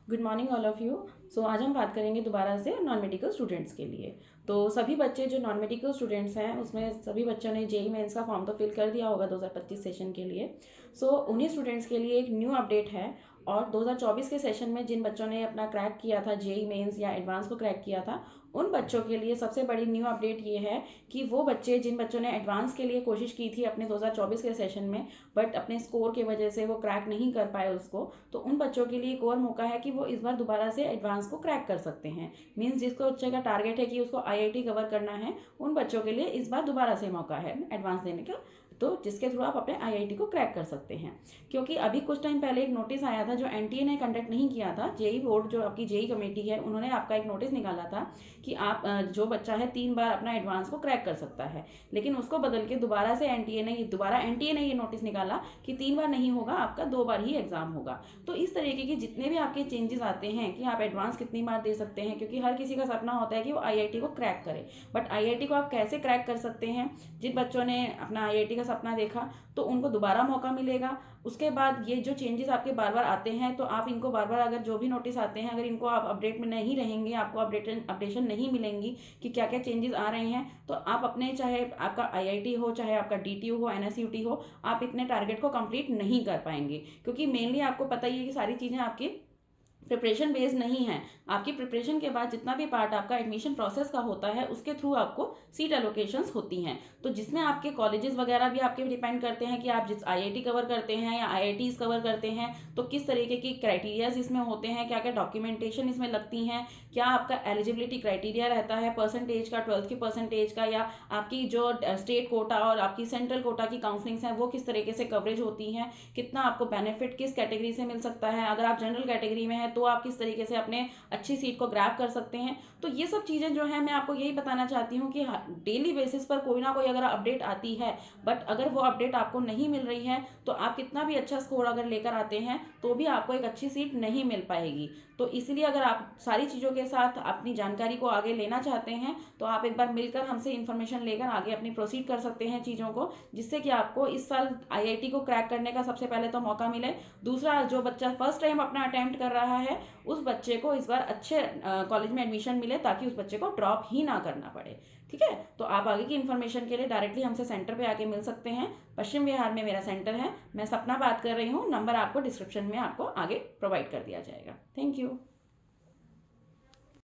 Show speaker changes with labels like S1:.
S1: Good morning all of you. आज हम बात करेंगे दोबारा से नॉन मेडिकल स्टूडेंट्स के लिए। तो सभी बच्चे जो नॉन मेडिकल स्टूडेंट्स हैं उसमें सभी बच्चों ने जेई मेंस का फॉर्म तो फिल कर दिया होगा 2025 सेशन के लिए। उन्हीं स्टूडेंट्स के लिए एक न्यू अपडेट है। और 2024 के सेशन में जिन बच्चों ने अपना क्रैक किया था जेई मेंस या एडवांस को क्रैक किया था, उन बच्चों के लिए सबसे बड़ी न्यू अपडेट ये है कि वो बच्चे जिन बच्चों ने एडवांस के लिए कोशिश की थी अपने 2024 के सेशन में, बट अपने स्कोर की वजह से वो क्रैक नहीं कर पाए उसको, तो उन बच्चों के लिए एक और मौका है कि वो इस बार दोबारा से एडवांस को क्रैक कर सकते हैं। मीन्स जिसको बच्चे का टारगेट है कि उसको आईआईटी कवर करना है, उन बच्चों के लिए इस बार दोबारा से मौका है एडवांस देने का, तो जिसके थ्रू आप अपने आईआईटी को क्रैक कर सकते हैं। क्योंकि अभी कुछ टाइम पहले एक नोटिस आया था जो एनटीए ने कंडक्ट नहीं किया था, जेई बोर्ड जो आपकी जेई कमेटी है उन्होंने आपका एक नोटिस निकाला था कि आप जो बच्चा है 3 बार अपना एडवांस को क्रैक कर सकता है। लेकिन उसको बदल के दोबारा एनटीए ने ये नोटिस निकाला कि 3 बार नहीं होगा, आपका 2 बार ही एग्जाम होगा। तो इस तरीके के जितने भी आपके चेंजेस आते हैं कि आप एडवांस कितनी बार दे सकते हैं, क्योंकि हर किसी का सपना होता है कि वो आईआईटी को क्रैक करे, बट आईआईटी को आप कैसे क्रैक कर सकते हैं। जिन बच्चों ने अपना आईआईटी का सपना देखा तो उनको दोबारा मौका मिलेगा। उसके बाद ये जो चेंजेस आपके बार बार आते हैं तो आप इनको बार बार, अगर जो भी नोटिस आते हैं, अगर इनको आप अपडेट में नहीं रहेंगे, आपको अपडेशन नहीं मिलेंगी कि क्या क्या चेंजेस आ रहे हैं, तो आप अपने, चाहे आपका आईआईटी हो, चाहे आपका डीटीयू हो, एनएसयूटी हो, आप इतने टारगेट को कंप्लीट नहीं कर पाएंगे। क्योंकि मेनली आपको पता ही है कि सारी चीज़ें आपकी प्रिपरेशन बेस्ड नहीं है। आपकी प्रिपरेशन के बाद जितना भी पार्ट आपका एडमिशन प्रोसेस का होता है उसके थ्रू आपको सीट एलोकेशंस होती हैं, तो जिसमें आपके कॉलेजेस वगैरह भी आपके डिपेंड करते हैं कि आप जिस आईआईटी कवर करते हैं या आईआईटीज कवर करते हैं तो किस तरीके की क्राइटेरियाज इसमें होते हैं, क्या क्या डॉक्यूमेंटेशन इसमें लगती हैं, क्या आपका एलिजिबिलिटी क्राइटेरिया रहता है परसेंटेज का, 12th की परसेंटेज का, या आपकी जो स्टेट कोटा और आपकी सेंट्रल कोटा की काउंसलिंग्स हैं वो किस तरीके से कवरेज होती हैं, कितना आपको बेनिफिट किस कैटेगरी से मिल सकता है, अगर आप जनरल कैटेगरी में है तो आप किस तरीके से अपने अच्छी सीट को ग्रैब कर सकते हैं। तो ये सब चीज़ें जो है मैं आपको यही बताना चाहती हूँ कि डेली बेसिस पर कोई ना कोई अगर अपडेट आती है, बट अगर वो अपडेट आपको नहीं मिल रही है तो आप कितना भी अच्छा स्कोर अगर लेकर आते हैं तो भी आपको एक अच्छी सीट नहीं मिल पाएगी। तो इसलिए अगर आप सारी चीज़ों के साथ अपनी जानकारी को आगे लेना चाहते हैं तो आप एक बार मिलकर हमसे इन्फॉर्मेशन लेकर आगे अपनी प्रोसीड कर सकते हैं चीज़ों को, जिससे कि आपको इस साल आईआईटी को क्रैक करने का सबसे पहले तो मौका मिले। दूसरा, जो बच्चा फर्स्ट टाइम अपना अटेम्प्ट कर रहा है उस बच्चे को इस बार अच्छे कॉलेज में एडमिशन मिले, ताकि उस बच्चे को ड्रॉप ही ना करना पड़े। ठीक है, तो आप आगे की इन्फॉर्मेशन के लिए डायरेक्टली हमसे सेंटर पे आके मिल सकते हैं। पश्चिम बिहार में मेरा सेंटर है, मैं सपना बात कर रही हूँ। नंबर आपको डिस्क्रिप्शन में आपको आगे प्रोवाइड कर दिया जाएगा। Thank you.